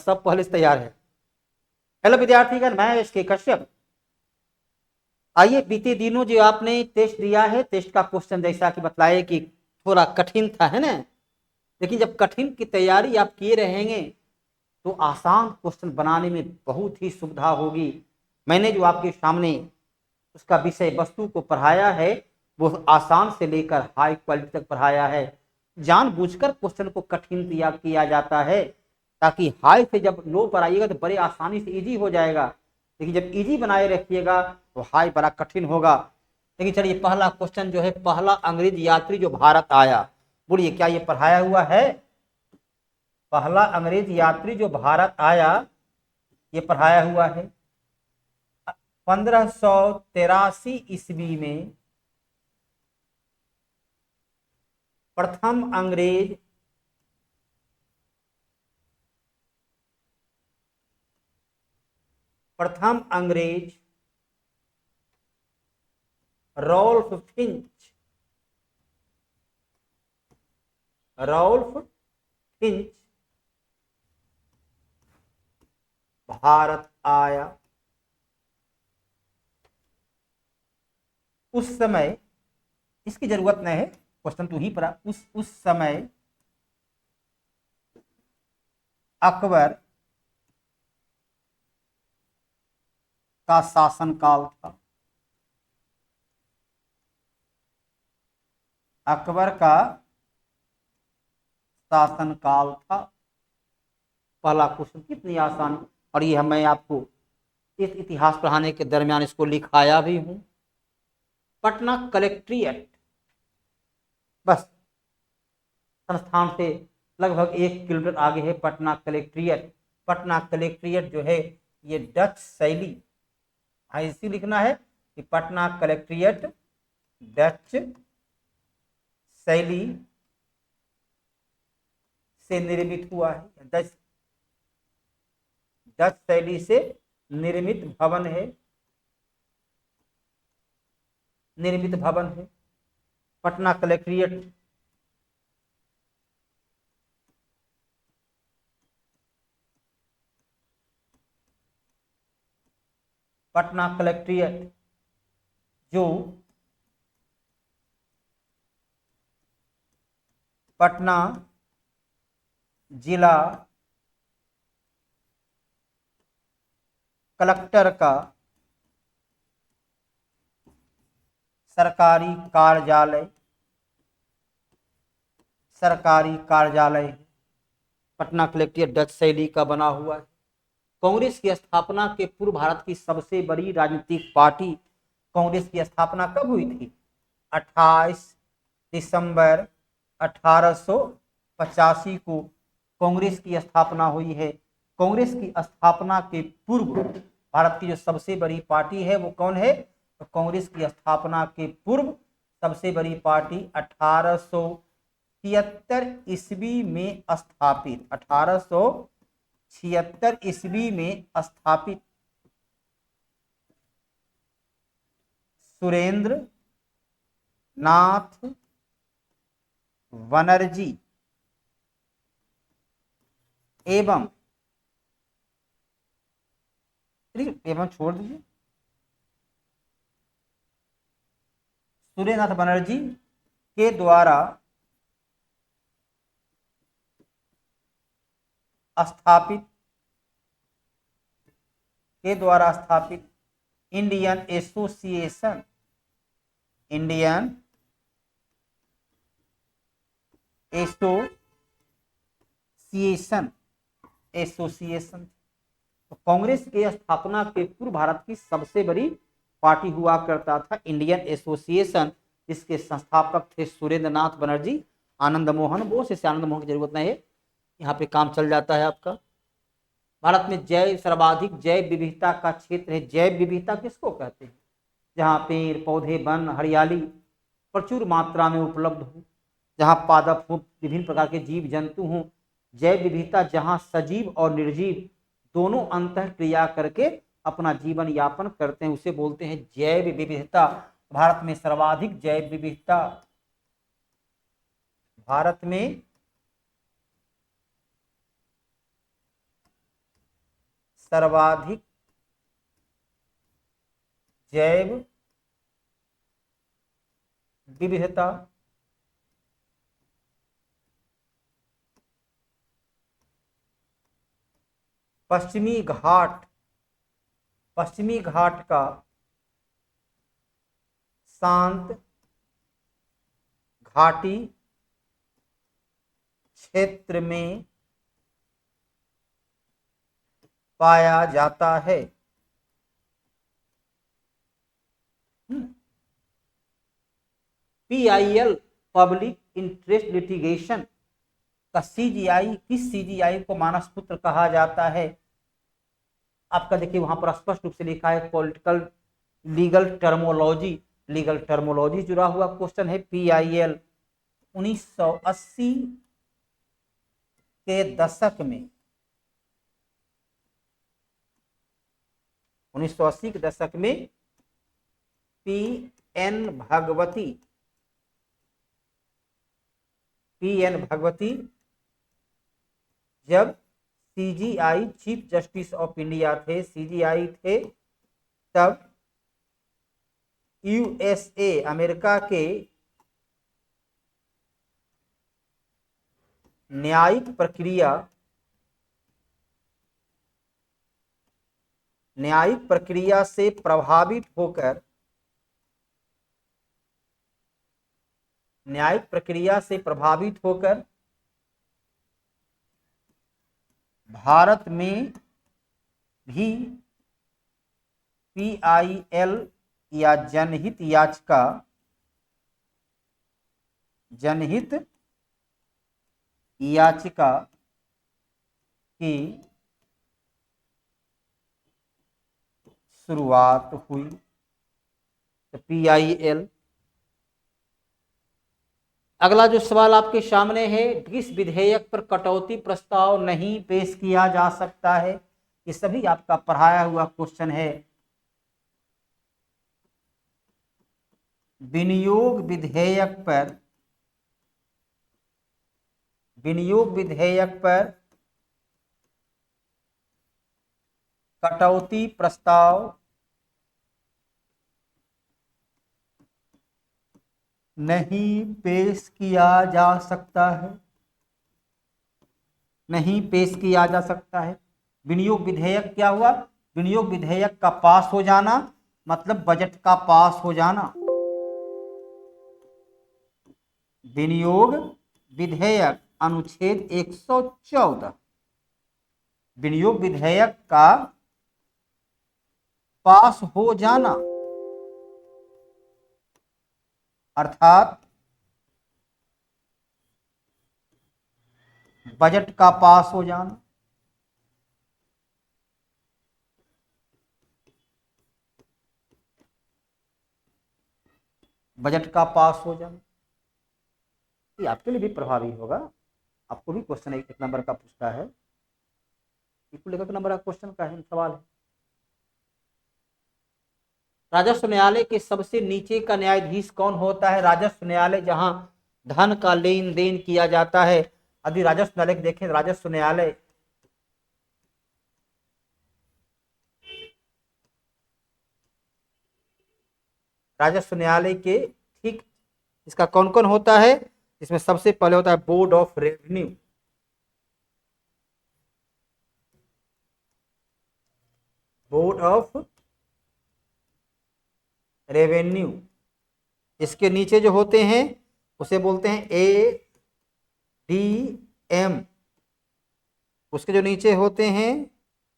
सब पहले से तैयार है। हेलो विद्यार्थीगण, मैं एसके कश्यप। आइए, बीते दिनों जो आपने टेस्ट दिया है, टेस्ट का क्वेश्चन जैसा कि बतलाए कि थोड़ा कठिन था, है ना। लेकिन जब कठिन की तैयारी आप किए रहेंगे तो आसान क्वेश्चन बनाने में बहुत ही सुविधा होगी। मैंने जो आपके सामने उसका विषय वस्तु को पढ़ाया है वो आसान से लेकर हाई क्वालिटी तक पढ़ाया है। जानबूझकर क्वेश्चन को कठिन किया जाता है ताकि हाई से जब लो पर आइएगा तो बड़े आसानी से इजी हो जाएगा, लेकिन जब इजी बनाए रखिएगा तो हाई बड़ा कठिन होगा। लेकिन चलिए, पहला क्वेश्चन जो है, पहला अंग्रेज यात्री जो भारत आया, बोलिए क्या ये पढ़ाया हुआ है? पहला अंग्रेज यात्री जो भारत आया ये पढ़ाया हुआ है। 1583 ईस्वी में प्रथम अंग्रेज रॉल्फ फिंच भारत आया। उस समय, इसकी जरूरत नहीं है, क्वेश्चन तू ही पढ़ा। उस समय अकबर का शासनकाल था। अकबर का शासनकाल था। पहला क्वेश्चन कितनी आसान, और ये मैं आपको इस इतिहास पढ़ाने के दरमियान इसको लिखाया भी हूं। पटना कलेक्ट्रेट, बस संस्थान से लगभग 1 किलोमीटर आगे है पटना कलेक्ट्रेट। पटना कलेक्ट्रेट जो है ये डच शैली, ऐसी लिखना है कि पटना कलेक्ट्रेट डच शैली से निर्मित हुआ है। डच शैली से निर्मित भवन है, पटना कलेक्ट्रेट। पटना कलेक्ट्रेट जो पटना जिला कलेक्टर का सरकारी कार्यालय है। पटना कलेक्ट्रेट डच शैली का बना हुआ है। कांग्रेस की स्थापना के पूर्व भारत की सबसे बड़ी राजनीतिक पार्टी, कांग्रेस की स्थापना कब हुई थी? 28 दिसंबर 1885 को कांग्रेस की स्थापना हुई है। कांग्रेस की स्थापना के पूर्व भारत की जो सबसे बड़ी पार्टी है वो कौन है? तो कांग्रेस की स्थापना के पूर्व सबसे बड़ी पार्टी 1876 ईस्वी में स्थापित, 1876 ईस्वी में स्थापित सुरेंद्र नाथ बनर्जी एवं छोड़ दीजिए, सुरेंद्रनाथ बनर्जी के द्वारा स्थापित इंडियन एसोसिएशन। तो कांग्रेस के स्थापना के पूर्व भारत की सबसे बड़ी पार्टी हुआ करता था इंडियन एसोसिएशन। इसके संस्थापक थे सुरेंद्र नाथ बनर्जी, आनंद मोहन बोस। इसे आनंद मोहन की जरूरत नहीं है, यहाँ पे काम चल जाता है आपका। भारत में सर्वाधिक जैव विविधता का क्षेत्र है। जैव विविधता किसको कहते हैं? जहाँ पेड़ पौधे वन हरियाली प्रचुर मात्रा में उपलब्ध हो, जहाँ पादप हो, विभिन्न प्रकार के जीव जंतु हों। जैव विविधता जहाँ सजीव और निर्जीव दोनों अंतः क्रिया करके अपना जीवन यापन करते हैं, उसे बोलते हैं जैव विविधता। भारत में सर्वाधिक जैव विविधता, भारत में सर्वाधिक जैव विविधता पश्चिमी घाट का शांत घाटी क्षेत्र में पाया जाता है। PIL पब्लिक इंटरेस्ट लिटिगेशन का CGI, किस CGI को मानस पुत्र कहा जाता है? आपका देखिए वहां पर स्पष्ट रूप से लिखा है पॉलिटिकल लीगल टर्मोलॉजी जुड़ा हुआ क्वेश्चन है। PIL 1980 के दशक में 1980 के दशक में PN भगवती जब CGI chief justice of India थे, CGI थे, तब USA अमेरिका के न्यायिक प्रक्रिया से प्रभावित होकर भारत में भी PIL या जनहित याचिका की शुरुआत हुई। तो PIL। अगला जो सवाल आपके सामने है, किस विधेयक पर कटौती प्रस्ताव नहीं पेश किया जा सकता है? ये सभी आपका पढ़ाया हुआ क्वेश्चन है। विनियोग विधेयक पर कटौती प्रस्ताव नहीं पेश किया जा सकता है। विनियोग विधेयक क्या हुआ? विनियोग विधेयक का पास हो जाना मतलब बजट का पास हो जाना। विनियोग विधेयक अनुच्छेद 114 विनियोग विधेयक का पास हो जाना अर्थात बजट का पास हो जाना। बजट का पास हो जाना ये आपके लिए भी प्रभावी होगा। आपको भी क्वेश्चन एक नंबर का पूछता है, इसको लेकर नंबर का क्वेश्चन का है सवाल है। राजस्व न्यायालय के सबसे नीचे का न्यायाधीश कौन होता है? राजस्व न्यायालय जहां धन का लेन देन किया जाता है। यदि राजस्व न्यायालय देखें, राजस्व न्यायालय के ठीक इसका कौन कौन होता है? इसमें सबसे पहले होता है बोर्ड ऑफ रेवेन्यू। इसके नीचे जो होते हैं उसे बोलते हैं ADM। उसके जो नीचे होते हैं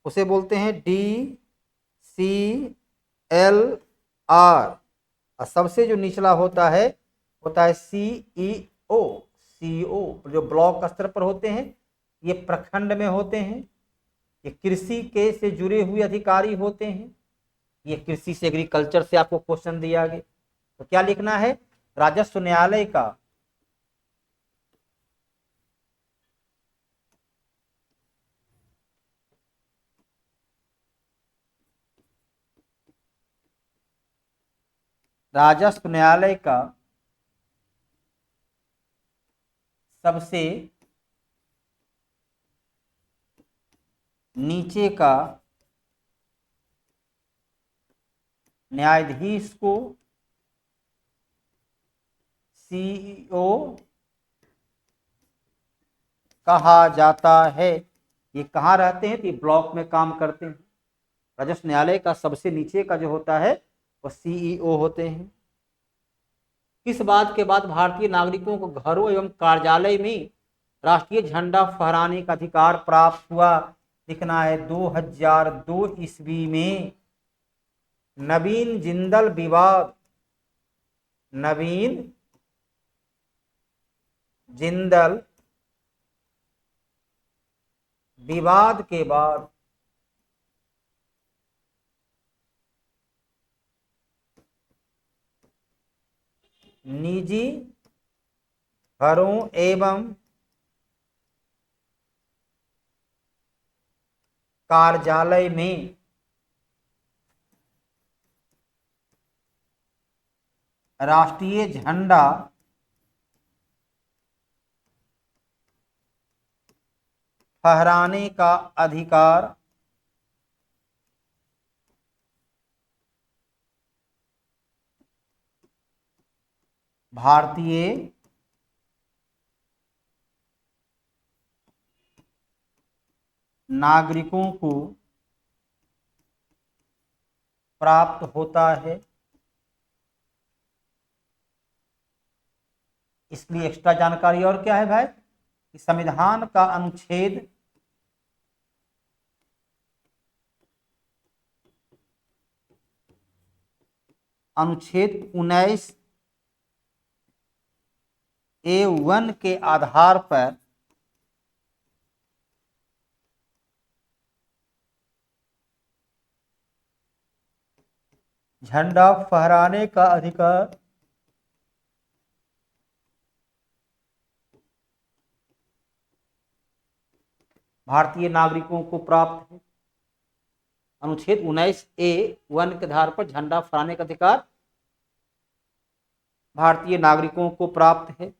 उसे बोलते हैं DCLR। और सबसे जो निचला होता है CEO। जो ब्लॉक स्तर पर होते हैं, ये प्रखंड में होते हैं। ये कृषि के से जुड़े हुए अधिकारी होते हैं। ये कृषि से एग्रीकल्चर से आपको क्वेश्चन दिया गया, तो क्या लिखना है? राजस्व न्यायालय का सबसे नीचे का न्यायाधीश को सीईओ कहा जाता है। ये कहाँ रहते हैं? तो ये ब्लॉक में काम करते हैं। राजस्व न्यायालय का सबसे नीचे का जो होता है वो सीईओ होते हैं। किस बात के बाद भारतीय नागरिकों को घरों एवं कार्यालय में राष्ट्रीय झंडा फहराने का अधिकार प्राप्त हुआ? लिखना है 2002 ईस्वी में नवीन जिंदल विवाद, नवीन जिंदल विवाद के बाद निजी घरों एवं कार्यालय में राष्ट्रीय झंडा फहराने का अधिकार भारतीय नागरिकों को प्राप्त होता है। इसलिए एक्स्ट्रा जानकारी और क्या है भाई कि संविधान का अनुच्छेद 19A1 के आधार पर झंडा फहराने का अधिकार भारतीय नागरिकों को प्राप्त है। अनुच्छेद 19A1 के आधार पर झंडा फहराने का अधिकार भारतीय नागरिकों को प्राप्त है।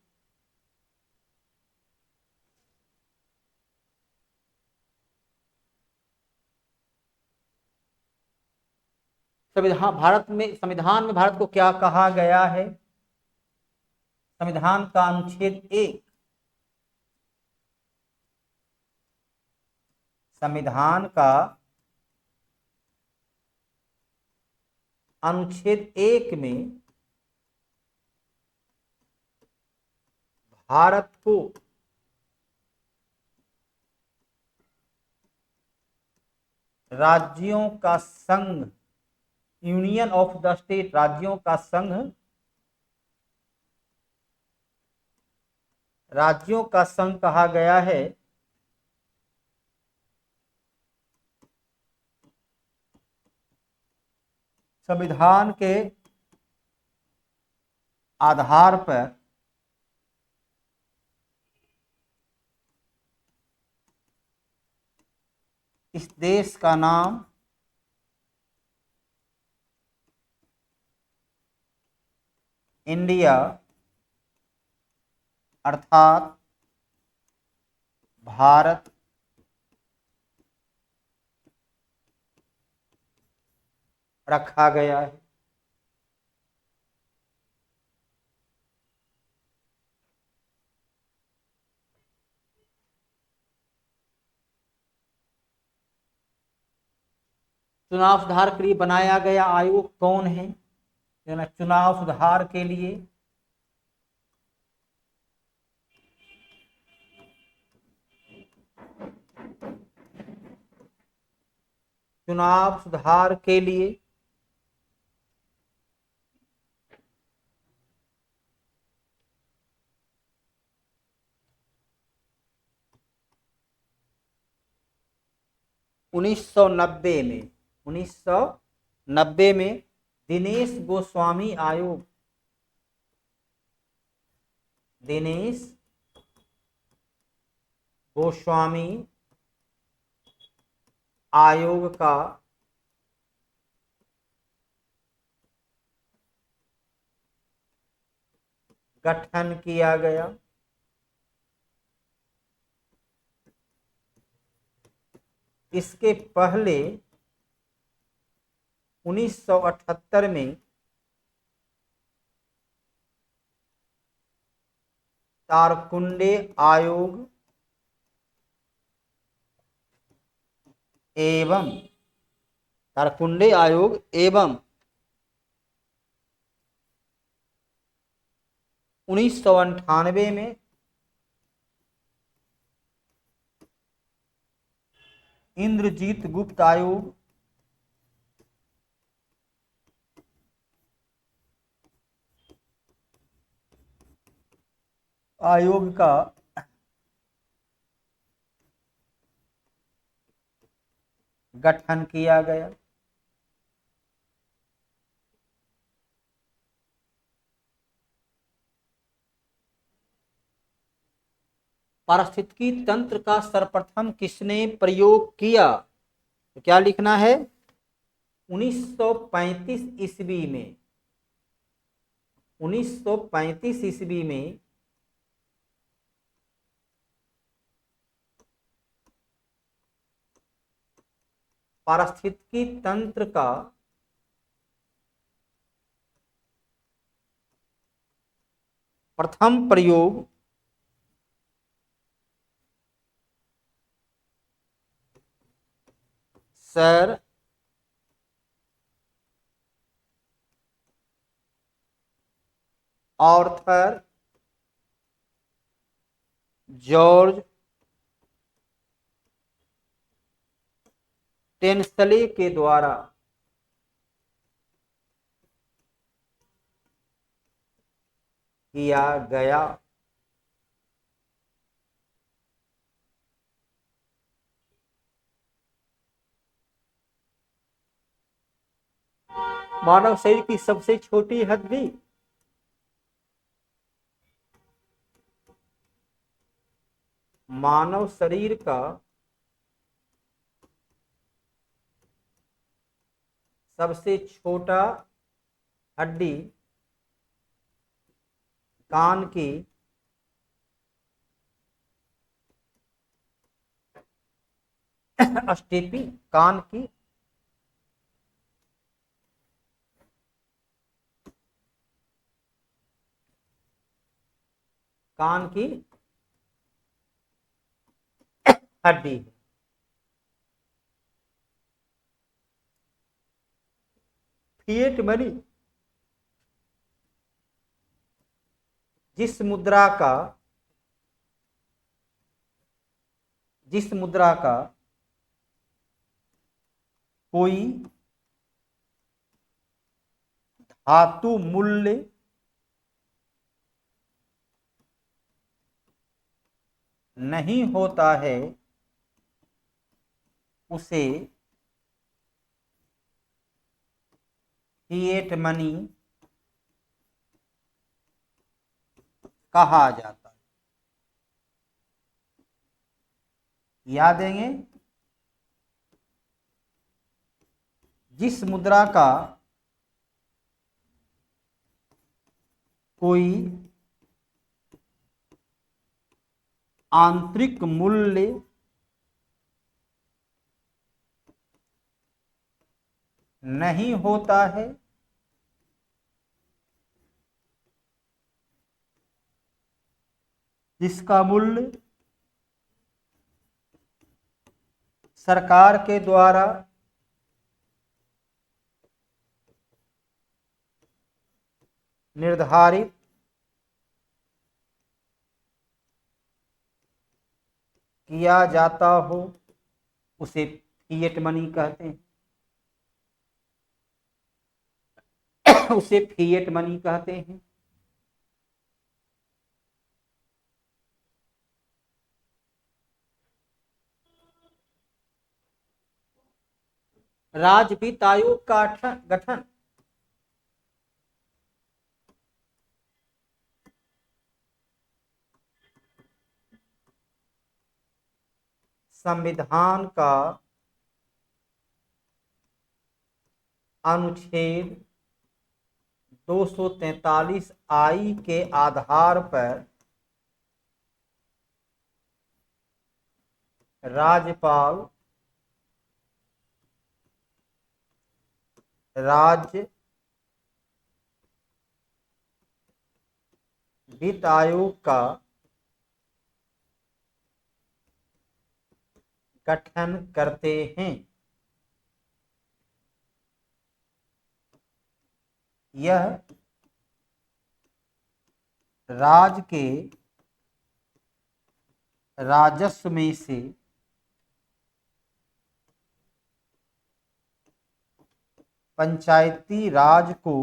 संविधान में भारत को क्या कहा गया है? संविधान का अनुच्छेद 1 संविधान का अनुच्छेद 1 में भारत को राज्यों का संघ, यूनियन ऑफ द स्टेट, राज्यों का संघ, राज्यों का संघ कहा गया है। संविधान के आधार पर इस देश का नाम इंडिया अर्थात भारत रखा गया है। चुनाव सुधार के लिए बनाया गया आयोग कौन है? चुनाव सुधार के लिए चुनाव सुधार के लिए उन्नीस सौ नब्बे में दिनेश गोस्वामी आयोग, दिनेश गोस्वामी आयोग का गठन किया गया। इसके पहले 1978 में तारकुंडे आयोग एवं तारकुंडे आयोग एवं 1998 में इंद्रजीत गुप्त आयोग आयोग का गठन किया गया। पारिस्थितिकी तंत्र का सर्वप्रथम किसने प्रयोग किया? तो क्या लिखना है? 1935 ईस्वी में 1935 ईस्वी में पारिस्थितिकी तंत्र का प्रथम प्रयोग सर आर्थर जॉर्ज टेंसले के द्वारा किया गया। मानव शरीर की सबसे छोटी हड्डी? मानव शरीर का सबसे छोटा हड्डी कान की अस्टेपी, कान की कान की हड्डी। फिएट मनी जिस मुद्रा का कोई धातु मूल्य नहीं होता है उसे फिएट मनी कहा जाता है। याद देंगे, जिस मुद्रा का कोई आंतरिक मूल्य नहीं होता है जिसका मूल्य सरकार के द्वारा निर्धारित किया जाता हो उसे फिएट मनी कहते हैं। उसे फिएट मनी कहते हैं। राज्य वित्त आयोग का गठन संविधान का अनुच्छेद 243 आई के आधार पर राज्यपाल राज्य वित्त आयोग का गठन करते हैं। यह राज्य के राजस्व में से पंचायती राज को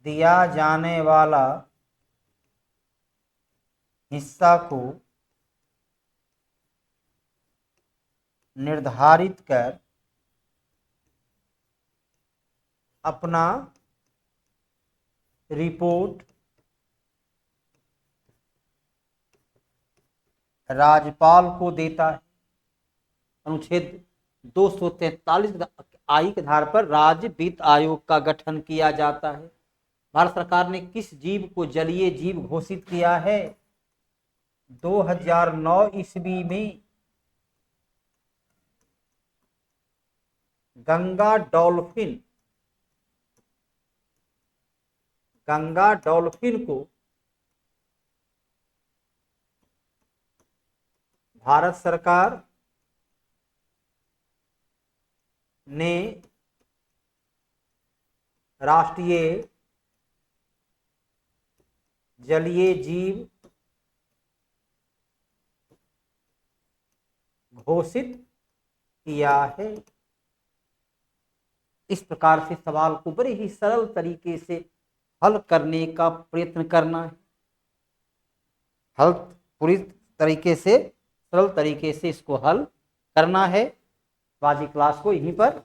दिया जाने वाला हिस्सा को निर्धारित कर अपना रिपोर्ट राज्यपाल को देता है। अनुच्छेद 243 आई के आधार पर राज्य वित्त आयोग का गठन किया जाता है। भारत सरकार ने किस जीव को जलीय जीव घोषित किया है? 2009 ईस्वी में गंगा डॉल्फिन को भारत सरकार ने राष्ट्रीय जलीय जीव घोषित किया है। इस प्रकार से सवाल को बड़े ही सरल तरीके से हल करने का प्रयत्न करना है। हल पूरी तरीके से सरल तरीके से इसको हल करना है। आज की क्लास को यहीं पर